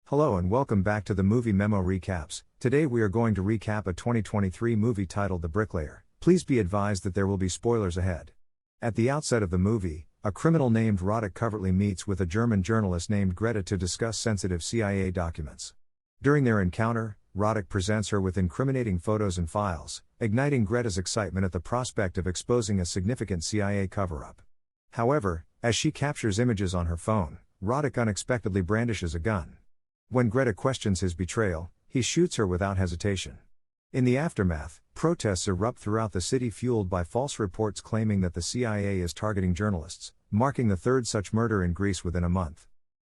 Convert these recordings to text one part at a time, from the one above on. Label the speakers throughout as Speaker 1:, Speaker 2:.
Speaker 1: Hello and welcome back to the Movie Memo Recaps. Today we are going to recap a 2023 movie titled The Bricklayer. Please be advised that there will be spoilers ahead. At the outset of the movie, a criminal named Roddick covertly meets with a German journalist named Greta to discuss sensitive CIA documents. During their encounter, Roddick presents her with incriminating photos and files, igniting Greta's excitement at the prospect of exposing a significant CIA cover-up. However, as she captures images on her phone, Roddick unexpectedly brandishes a gun. When Greta questions his betrayal, he shoots her without hesitation. In the aftermath, protests erupt throughout the city fueled by false reports claiming that the CIA is targeting journalists, marking the third such murder in Greece within a month.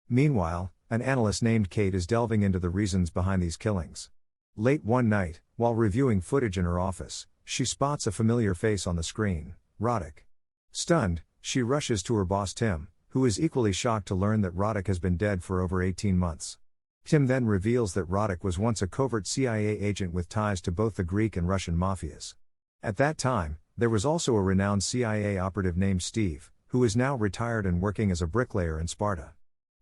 Speaker 1: Meanwhile, an analyst named Kate is delving into the reasons behind these killings. Late one night, while reviewing footage in her office, she spots a familiar face on the screen, Roddick. Stunned, she rushes to her boss Tim, who is equally shocked to learn that Roddick has been dead for over 18 months. Tim then reveals that Roddick was once a covert CIA agent with ties to both the Greek and Russian mafias. At that time, there was also a renowned CIA operative named Steve, who is now retired and working as a bricklayer in Sparta.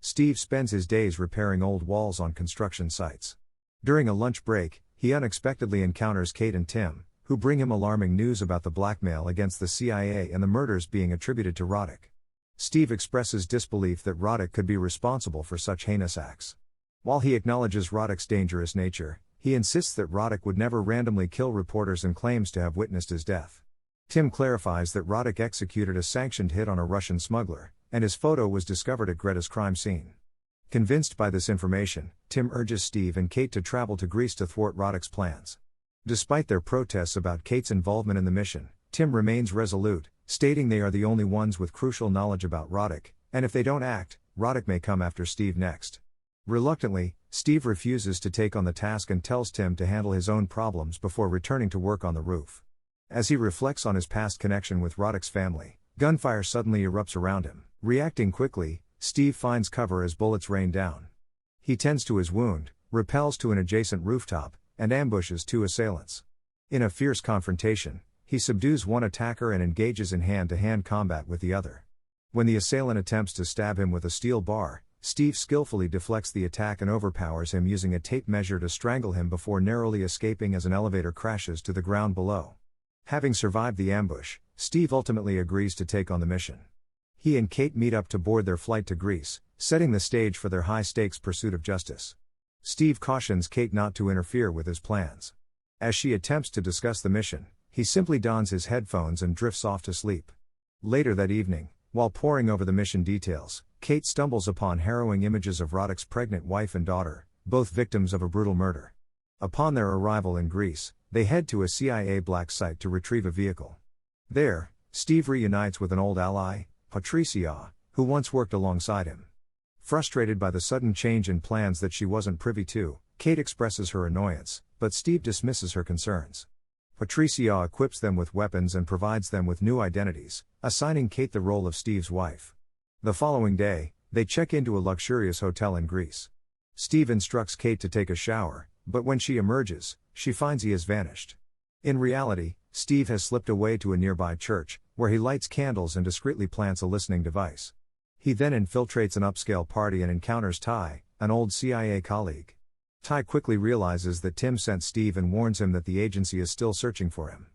Speaker 1: Steve spends his days repairing old walls on construction sites. During a lunch break, he unexpectedly encounters Kate and Tim, who bring him alarming news about the blackmail against the CIA and the murders being attributed to Roddick. Steve expresses disbelief that Roddick could be responsible for such heinous acts. While he acknowledges Roddick's dangerous nature, he insists that Roddick would never randomly kill reporters and claims to have witnessed his death. Tim clarifies that Roddick executed a sanctioned hit on a Russian smuggler, and his photo was discovered at Greta's crime scene. Convinced by this information, Tim urges Steve and Kate to travel to Greece to thwart Roddick's plans. Despite their protests about Kate's involvement in the mission, Tim remains resolute, stating they are the only ones with crucial knowledge about Roddick, and if they don't act, Roddick may come after Steve next. Reluctantly, Steve refuses to take on the task and tells Tim to handle his own problems before returning to work on the roof. As he reflects on his past connection with Roddick's family, gunfire suddenly erupts around him. Reacting quickly, Steve finds cover as bullets rain down. He tends to his wound, rappels to an adjacent rooftop, and ambushes two assailants. In a fierce confrontation, he subdues one attacker and engages in hand-to-hand combat with the other. When the assailant attempts to stab him with a steel bar, Steve skillfully deflects the attack and overpowers him using a tape measure to strangle him before narrowly escaping as an elevator crashes to the ground below. Having survived the ambush, Steve ultimately agrees to take on the mission. He and Kate meet up to board their flight to Greece, setting the stage for their high-stakes pursuit of justice. Steve cautions Kate not to interfere with his plans. As she attempts to discuss the mission, he simply dons his headphones and drifts off to sleep. Later that evening, while poring over the mission details, Kate stumbles upon harrowing images of Roddick's pregnant wife and daughter, both victims of a brutal murder. Upon their arrival in Greece, they head to a CIA black site to retrieve a vehicle. There, Steve reunites with an old ally, Patricia, who once worked alongside him. Frustrated by the sudden change in plans that she wasn't privy to, Kate expresses her annoyance, but Steve dismisses her concerns. Patricia equips them with weapons and provides them with new identities, assigning Kate the role of Steve's wife. The following day, they check into a luxurious hotel in Greece. Steve instructs Kate to take a shower, but when she emerges, she finds he has vanished. In reality, Steve has slipped away to a nearby church, where he lights candles and discreetly plants a listening device. He then infiltrates an upscale party and encounters Ty, an old CIA colleague. Ty quickly realizes that Tim sent Steve and warns him that the agency is still searching for him.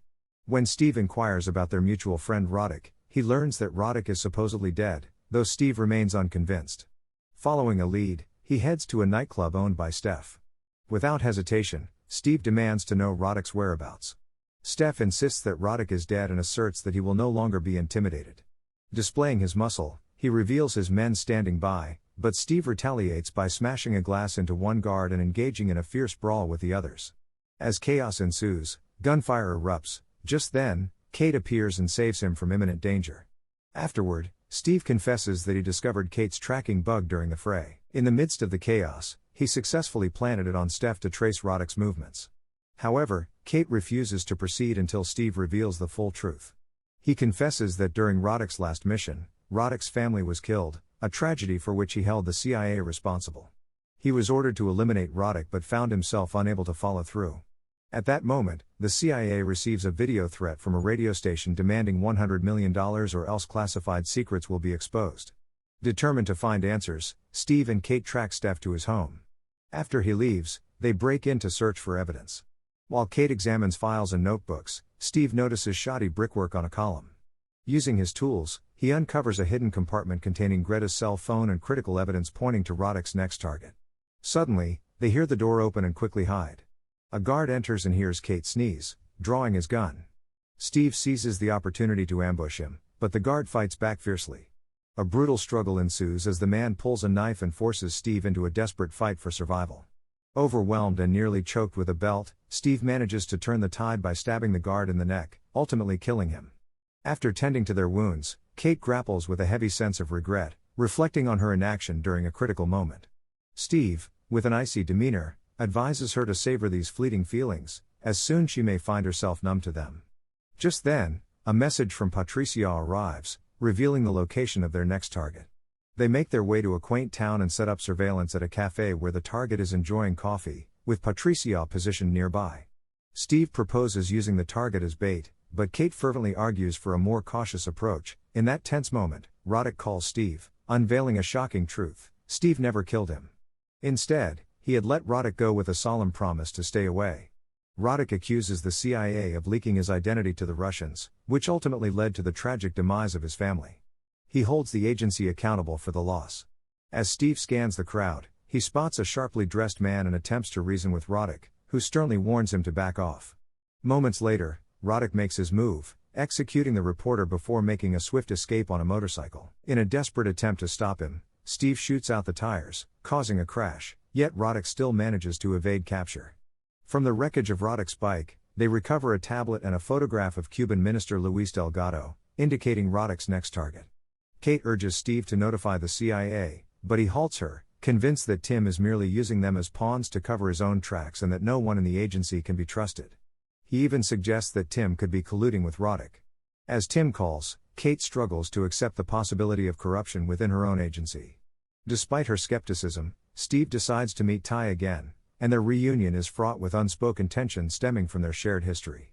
Speaker 1: When Steve inquires about their mutual friend Roddick, he learns that Roddick is supposedly dead, though Steve remains unconvinced. Following a lead, he heads to a nightclub owned by Steph. Without hesitation, Steve demands to know Roddick's whereabouts. Steph insists that Roddick is dead and asserts that he will no longer be intimidated. Displaying his muscle, he reveals his men standing by, but Steve retaliates by smashing a glass into one guard and engaging in a fierce brawl with the others. As chaos ensues, gunfire erupts. Just then, Kate appears and saves him from imminent danger. Afterward, Steve confesses that he discovered Kate's tracking bug during the fray. In the midst of the chaos, he successfully planted it on Steph to trace Roddick's movements. However, Kate refuses to proceed until Steve reveals the full truth. He confesses that during Roddick's last mission, Roddick's family was killed, a tragedy for which he held the CIA responsible. He was ordered to eliminate Roddick but found himself unable to follow through. At that moment, the CIA receives a video threat from a radio station demanding $100 million or else classified secrets will be exposed. Determined to find answers, Steve and Kate track Steph to his home. After he leaves, they break in to search for evidence. While Kate examines files and notebooks, Steve notices shoddy brickwork on a column. Using his tools, he uncovers a hidden compartment containing Greta's cell phone and critical evidence pointing to Roddick's next target. Suddenly, they hear the door open and quickly hide. A guard enters and hears Kate sneeze, drawing his gun. Steve seizes the opportunity to ambush him, but the guard fights back fiercely. A brutal struggle ensues as the man pulls a knife and forces Steve into a desperate fight for survival. Overwhelmed and nearly choked with a belt, Steve manages to turn the tide by stabbing the guard in the neck, ultimately killing him. After tending to their wounds, Kate grapples with a heavy sense of regret, reflecting on her inaction during a critical moment. Steve, with an icy demeanor, advises her to savor these fleeting feelings, as soon she may find herself numb to them. Just then, a message from Patricia arrives, revealing the location of their next target. They make their way to a quaint town and set up surveillance at a cafe where the target is enjoying coffee, with Patricia positioned nearby. Steve proposes using the target as bait, but Kate fervently argues for a more cautious approach. In that tense moment, Roddick calls Steve, unveiling a shocking truth: Steve never killed him. Instead, he had let Roddick go with a solemn promise to stay away. Roddick accuses the CIA of leaking his identity to the Russians, which ultimately led to the tragic demise of his family. He holds the agency accountable for the loss. As Steve scans the crowd, he spots a sharply dressed man and attempts to reason with Roddick, who sternly warns him to back off. Moments later, Roddick makes his move, executing the reporter before making a swift escape on a motorcycle. In a desperate attempt to stop him, Steve shoots out the tires, causing a crash, yet Roddick still manages to evade capture. From the wreckage of Roddick's bike, they recover a tablet and a photograph of Cuban Minister Luis Delgado, indicating Roddick's next target. Kate urges Steve to notify the CIA, but he halts her, convinced that Tim is merely using them as pawns to cover his own tracks and that no one in the agency can be trusted. He even suggests that Tim could be colluding with Roddick. As Tim calls, Kate struggles to accept the possibility of corruption within her own agency. Despite her skepticism, Steve decides to meet Ty again, and their reunion is fraught with unspoken tension stemming from their shared history.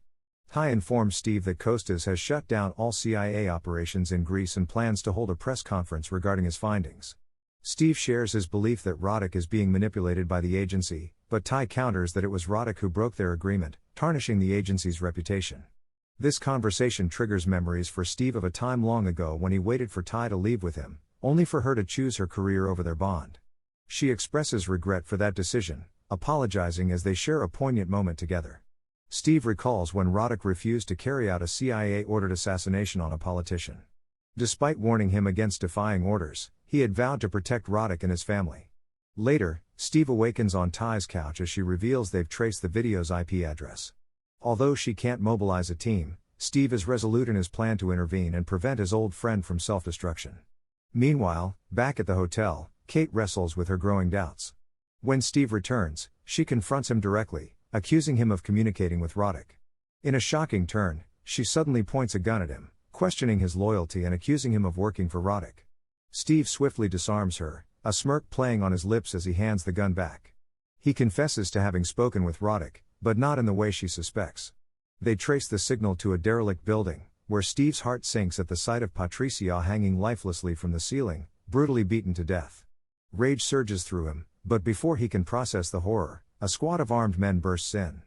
Speaker 1: Ty informs Steve that Costas has shut down all CIA operations in Greece and plans to hold a press conference regarding his findings. Steve shares his belief that Roddick is being manipulated by the agency, but Ty counters that it was Roddick who broke their agreement, tarnishing the agency's reputation. This conversation triggers memories for Steve of a time long ago when he waited for Ty to leave with him, only for her to choose her career over their bond. She expresses regret for that decision, apologizing as they share a poignant moment together. Steve recalls when Roddick refused to carry out a CIA-ordered assassination on a politician. Despite warning him against defying orders, he had vowed to protect Roddick and his family. Later, Steve awakens on Ty's couch as she reveals they've traced the video's IP address. Although she can't mobilize a team, Steve is resolute in his plan to intervene and prevent his old friend from self-destruction. Meanwhile, back at the hotel, Kate wrestles with her growing doubts. When Steve returns, she confronts him directly, accusing him of communicating with Roddick. In a shocking turn, she suddenly points a gun at him, questioning his loyalty and accusing him of working for Roddick. Steve swiftly disarms her, a smirk playing on his lips as he hands the gun back. He confesses to having spoken with Roddick, but not in the way she suspects. They trace the signal to a derelict building, where Steve's heart sinks at the sight of Patricia hanging lifelessly from the ceiling, brutally beaten to death. Rage surges through him, but before he can process the horror, a squad of armed men bursts in.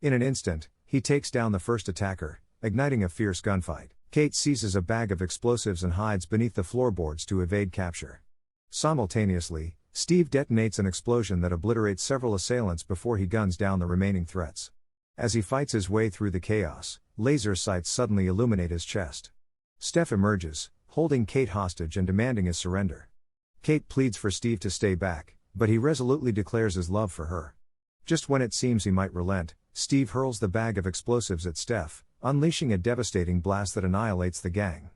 Speaker 1: In an instant, he takes down the first attacker, igniting a fierce gunfight. Kate seizes a bag of explosives and hides beneath the floorboards to evade capture. Simultaneously, Steve detonates an explosion that obliterates several assailants before he guns down the remaining threats. As he fights his way through the chaos, laser sights suddenly illuminate his chest. Steph emerges, holding Kate hostage and demanding his surrender. Kate pleads for Steve to stay back, but he resolutely declares his love for her. Just when it seems he might relent, Steve hurls the bag of explosives at Steph, unleashing a devastating blast that annihilates the gang.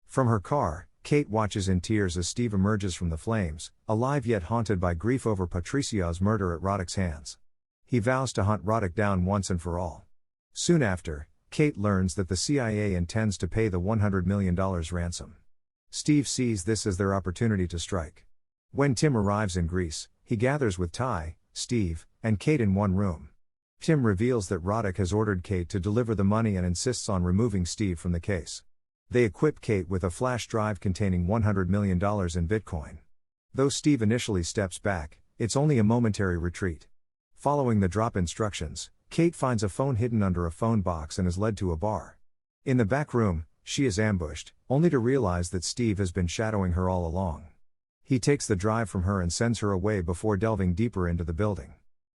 Speaker 1: From her car, Kate watches in tears as Steve emerges from the flames, alive yet haunted by grief over Patricia's murder at Roddick's hands. He vows to hunt Roddick down once and for all. Soon after, Kate learns that the CIA intends to pay the $100 million ransom. Steve sees this as their opportunity to strike. When Tim arrives in Greece, he gathers with Ty, Steve, and Kate in one room. Tim reveals that Roddick has ordered Kate to deliver the money and insists on removing Steve from the case. They equip Kate with a flash drive containing $100 million in Bitcoin. Though Steve initially steps back, it's only a momentary retreat. Following the drop instructions, Kate finds a phone hidden under a phone box and is led to a bar. In the back room, she is ambushed, only to realize that Steve has been shadowing her all along. He takes the drive from her and sends her away before delving deeper into the building.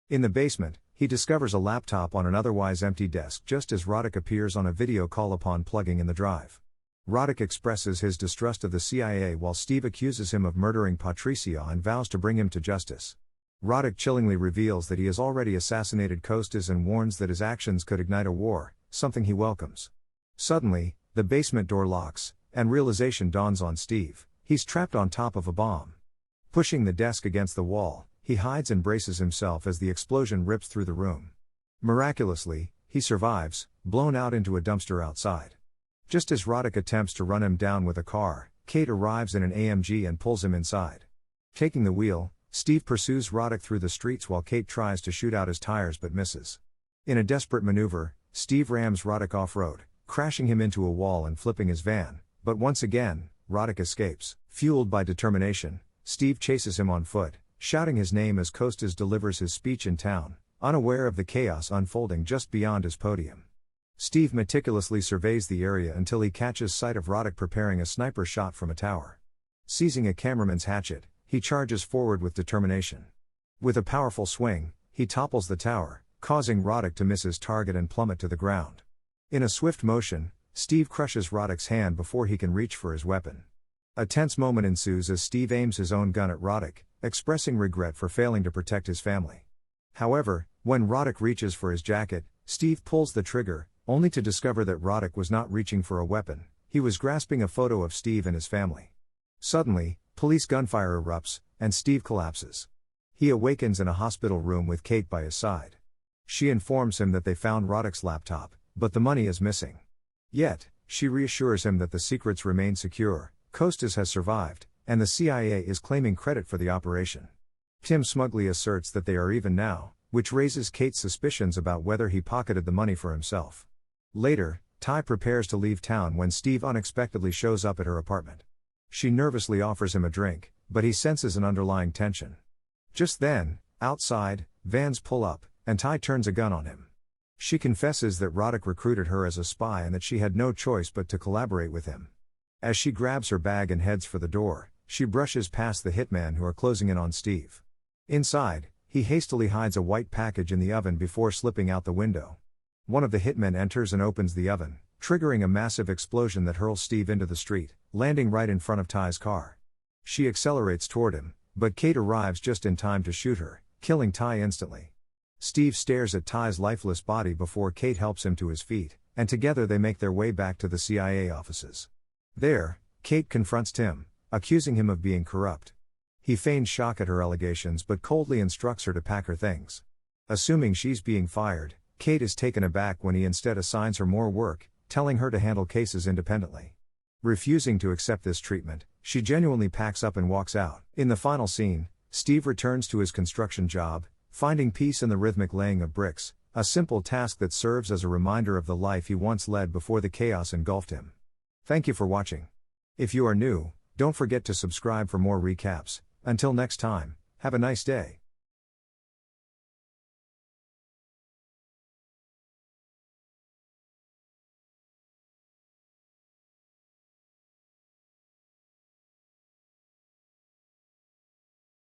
Speaker 1: In the basement, he discovers a laptop on an otherwise empty desk just as Roddick appears on a video call upon plugging in the drive. Roddick expresses his distrust of the CIA while Steve accuses him of murdering Patricia and vows to bring him to justice. Roddick chillingly reveals that he has already assassinated Costas and warns that his actions could ignite a war, something he welcomes. Suddenly, the basement door locks, and realization dawns on Steve: he's trapped on top of a bomb. Pushing the desk against the wall, he hides and braces himself as the explosion rips through the room. Miraculously, he survives, blown out into a dumpster outside. Just as Roddick attempts to run him down with a car, Kate arrives in an AMG and pulls him inside. Taking the wheel, Steve pursues Roddick through the streets while Kate tries to shoot out his tires but misses. In a desperate maneuver, Steve rams Roddick off-road, crashing him into a wall and flipping his van, but once again, Roddick escapes. Fueled by determination, Steve chases him on foot, shouting his name as Costas delivers his speech in town, unaware of the chaos unfolding just beyond his podium. Steve meticulously surveys the area until he catches sight of Roddick preparing a sniper shot from a tower. Seizing a cameraman's hatchet, he charges forward with determination. With a powerful swing, he topples the tower, causing Roddick to miss his target and plummet to the ground. In a swift motion, Steve crushes Roddick's hand before he can reach for his weapon. A tense moment ensues as Steve aims his own gun at Roddick, expressing regret for failing to protect his family. However, when Roddick reaches for his jacket, Steve pulls the trigger, only to discover that Roddick was not reaching for a weapon, he was grasping a photo of Steve and his family. Suddenly, police gunfire erupts, and Steve collapses. He awakens in a hospital room with Kate by his side. She informs him that they found Roddick's laptop, but the money is missing. Yet, she reassures him that the secrets remain secure, Costas has survived, and the CIA is claiming credit for the operation. Tim smugly asserts that they are even now, which raises Kate's suspicions about whether he pocketed the money for himself. Later, Ty prepares to leave town when Steve unexpectedly shows up at her apartment. She nervously offers him a drink, but he senses an underlying tension. Just then, outside, vans pull up, and Ty turns a gun on him. She confesses that Roddick recruited her as a spy and that she had no choice but to collaborate with him. As she grabs her bag and heads for the door, she brushes past the hitmen who are closing in on Steve. Inside, he hastily hides a white package in the oven before slipping out the window. One of the hitmen enters and opens the oven, triggering a massive explosion that hurls Steve into the street, landing right in front of Ty's car. She accelerates toward him, but Kate arrives just in time to shoot her, killing Ty instantly. Steve stares at Ty's lifeless body before Kate helps him to his feet, and together they make their way back to the CIA offices. There, Kate confronts Tim, accusing him of being corrupt. He feigns shock at her allegations but coldly instructs her to pack her things. Assuming she's being fired, Kate is taken aback when he instead assigns her more work, telling her to handle cases independently. Refusing to accept this treatment, she genuinely packs up and walks out. In the final scene, Steve returns to his construction job, finding peace in the rhythmic laying of bricks, a simple task that serves as a reminder of the life he once led before the chaos engulfed him. Thank you for watching. If you are new, don't forget to subscribe for more recaps. Until next time, have a nice day.